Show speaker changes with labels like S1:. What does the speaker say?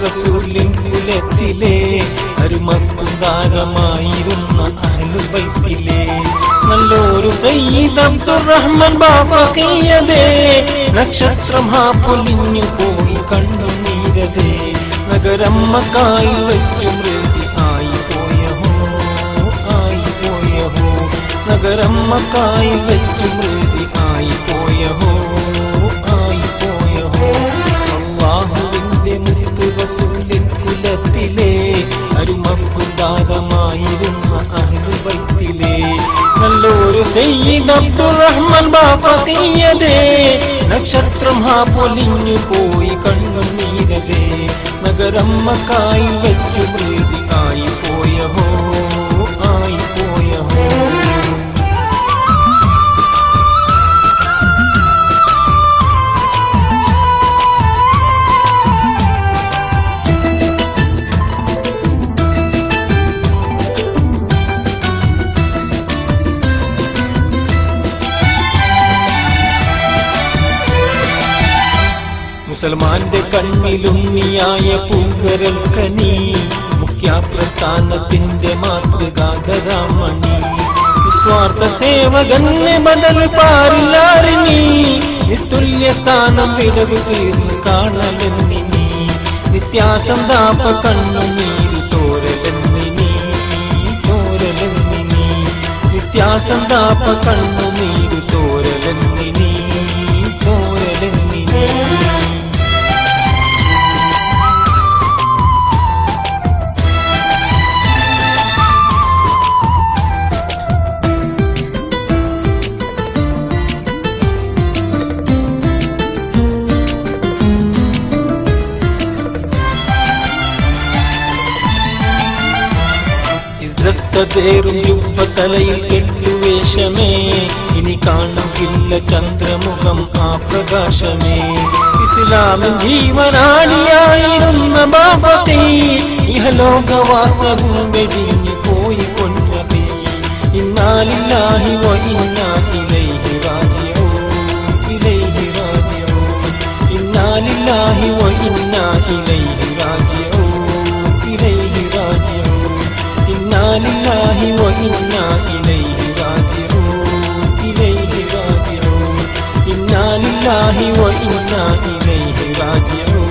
S1: റസൂലിൻ കുലത്തിലെ അരുമപ്പുതാരമായിരുന്ന അഹ്ലുൽ ബൈത്തിലെ നല്ലൊരു സയ്യിദ് അബ്ദുറഹ്മാൻ ബാഫഖിയതേ നക്ഷത്രം പൊലിഞ്ഞു പോയി കണ്ണുനീരതേ നഗരം മക്കായിൽ വെച്ചു മൃതി ആയി പോയഹോ നഗരം മക്കായിൽ വെച്ചു മൃതി ആയി പോയഹോ അല്ലാഹുവിന്റെ മുത്തു റസൂലിൻ കുലത്തിലെ അരുമപ്പുതാരമായിരുന്ന അഹ്ലുൽ ബൈത്തിലെ നല്ലൊരു സയ്യിദ് അബ്ദുറഹ്മാൻ ബാഫഖിയതേ നക്ഷത്രം പൊലിഞ്ഞു പോയി കണ്ണുനീരതേ നഗരം മക്കായിൽ വെച്ചു മൃതി ആയി പോയഹോ മുസൽമാന്റെ കണ്ണിലുണ്ണിയായ പൂങ്കരൽ കനി മുഖ്യപ്രസ്ഥാനത്തിന്റെ മാതൃകാധരാമണി നിസ്വാർത്ഥ സേവകന്റെ ബദൽ പാരില്ലാറിനി നിസ്തുല്യ സ്ഥാനം വിടവ് തീർന്നു കാണലെന്നിനി നിത്യാസന്താപ കണ്ണുനീര് തോരലെന്നിനി നിത്യാസന്താപ കണ്ണുനീര് തോരലെന്നിനി േറും ജുബ്ബത്തലയിൽ കെട്ടുവേഷമേ ഇനി കാണുകില്ല ചന്ദ്രമുഖം ആ പ്രകാശമേ ഇസ്ലാമിൻ ജീവനാടിയായിരുന്ന ബാഫഖി ഇഹലോകവാസവും വെടിഞ്ഞു പോയി കൊന്നബി ഇന്നാ ലില്ലാഹി വ ഇന്നാ ഇലൈഹി റാജിഊൻ ഇന്നാ ലില്ലാഹി വ ഇന്നാ ഇലൈഹി റാജിഊൻ إنا لله وإنا إليه راجعون إنا لله وإنا إليه راجعون